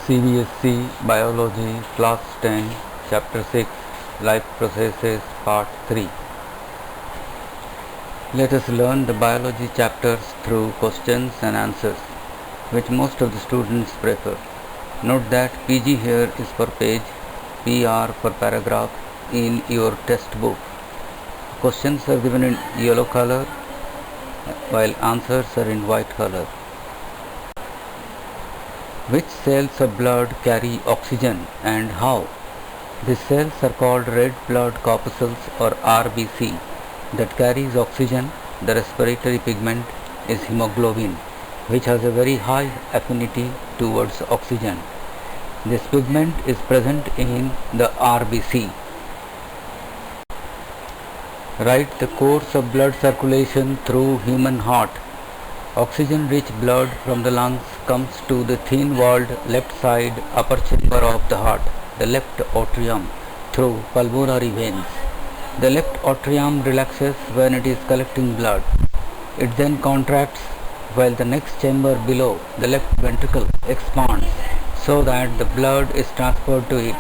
CBSC Biology Class 10 Chapter 6 Life Processes Part 3. Let us learn the biology chapters through questions and answers, which most of the students prefer. Note that PG here is for page, PR for paragraph in your textbook. Questions are given in yellow color while answers are in white color. Which cells of blood carry oxygen and how? These cells are called red blood corpuscles or RBC that carries oxygen. The respiratory pigment is hemoglobin, which has a very high affinity towards oxygen. This pigment is present in the RBC. Write the course of blood circulation through human heart. Oxygen-rich blood from the lungs comes to the thin-walled left side upper chamber of the heart, the left atrium, through pulmonary veins. The left atrium relaxes when it is collecting blood. It then contracts while the next chamber below, the left ventricle, expands so that the blood is transferred to it.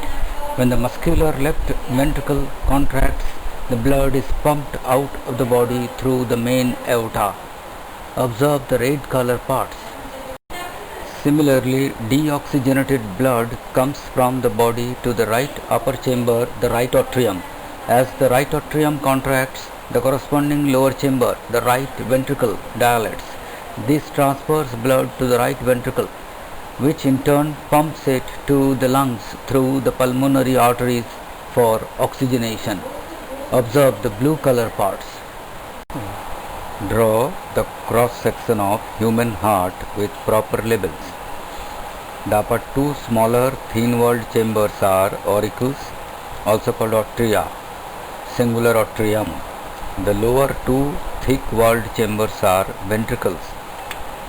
When the muscular left ventricle contracts, the blood is pumped out of the body through the main aorta. Observe the red color parts. Similarly, deoxygenated blood comes from the body to the right upper chamber, the right atrium. As the right atrium contracts, the corresponding lower chamber, the right ventricle, dilates. This transfers blood to the right ventricle, which in turn pumps it to the lungs through the pulmonary arteries for oxygenation. Observe the blue color parts. Draw the cross-section of human heart with proper labels. The upper two smaller thin-walled chambers are auricles, also called atria, singular atrium. The lower two thick-walled chambers are ventricles.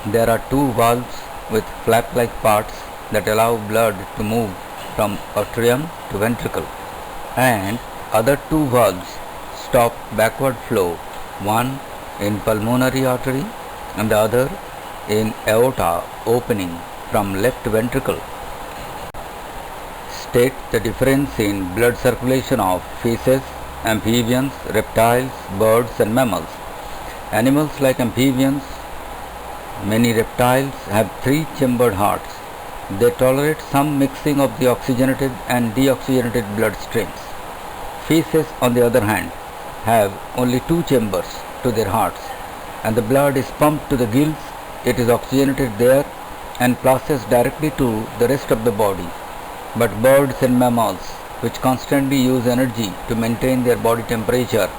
There are two valves with flap-like parts that allow blood to move from atrium to ventricle, and other two valves stop backward flow, one in pulmonary artery and the other in aorta opening from left ventricle. State the difference in blood circulation of fishes, amphibians, reptiles, birds and mammals. Animals like amphibians, many reptiles have three-chambered hearts. They tolerate some mixing of the oxygenated and deoxygenated blood streams. Fishes, on the other hand, have only two chambers to their hearts, and the blood is pumped to the gills. It is oxygenated there and passes directly to the rest of the body. But birds and mammals, which constantly use energy to maintain their body temperature,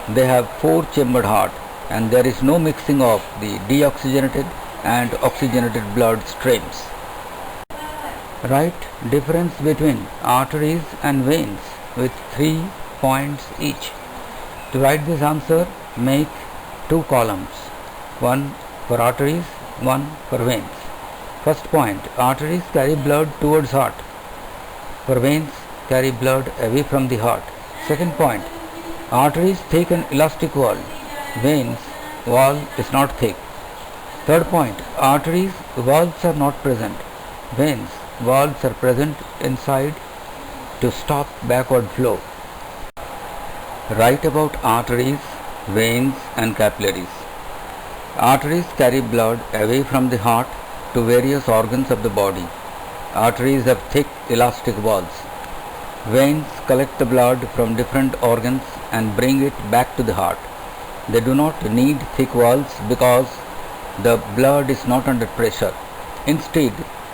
they have four-chambered heart, and there is no mixing of the deoxygenated and oxygenated blood streams. Write difference between arteries and veins with 3 points each. To write this answer, make two columns, one for arteries, one for veins. First point, arteries carry blood towards heart. For veins, carry blood away from the heart. Second point, arteries thick and elastic wall. Veins, wall is not thick. Third point, arteries, valves are not present. Veins, valves are present inside to stop backward flow. Write about arteries, veins and capillaries. Arteries carry blood away from the heart to various organs of the body. Arteries have thick elastic walls. Veins collect the blood from different organs and bring it back to the heart. They do not need thick walls because the blood is not under pressure. Instead,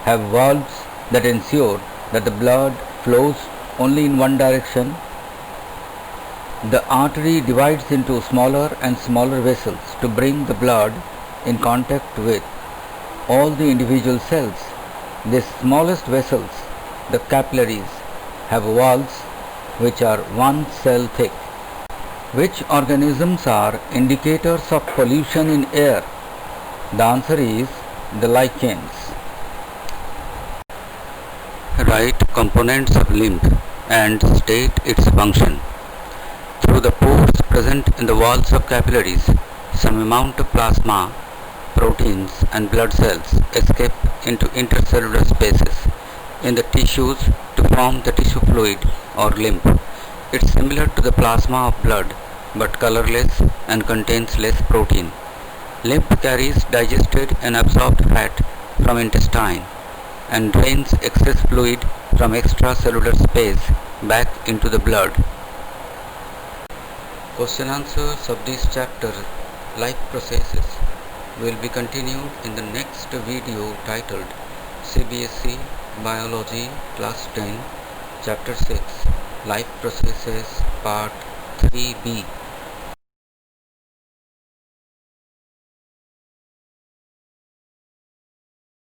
have valves that ensure that the blood flows only in one direction. The artery divides into smaller and smaller vessels to bring the blood in contact with all the individual cells. These smallest vessels, the capillaries, have walls which are 1 cell thick. Which organisms are indicators of pollution in air? The answer is the lichens. Write components of lymph and state its function. Through the pores present in the walls of capillaries, some amount of plasma, proteins and blood cells escape into intercellular spaces. in the tissues to form the tissue fluid or lymph. It's similar to the plasma of blood but colorless and contains less protein. Lymph carries digested and absorbed fat from intestine and drains excess fluid from extracellular space back into the blood. Question answers of this chapter, life processes, will be continued in the next video titled CBSE Biology Class 10 Chapter 6 Life Processes Part 3B.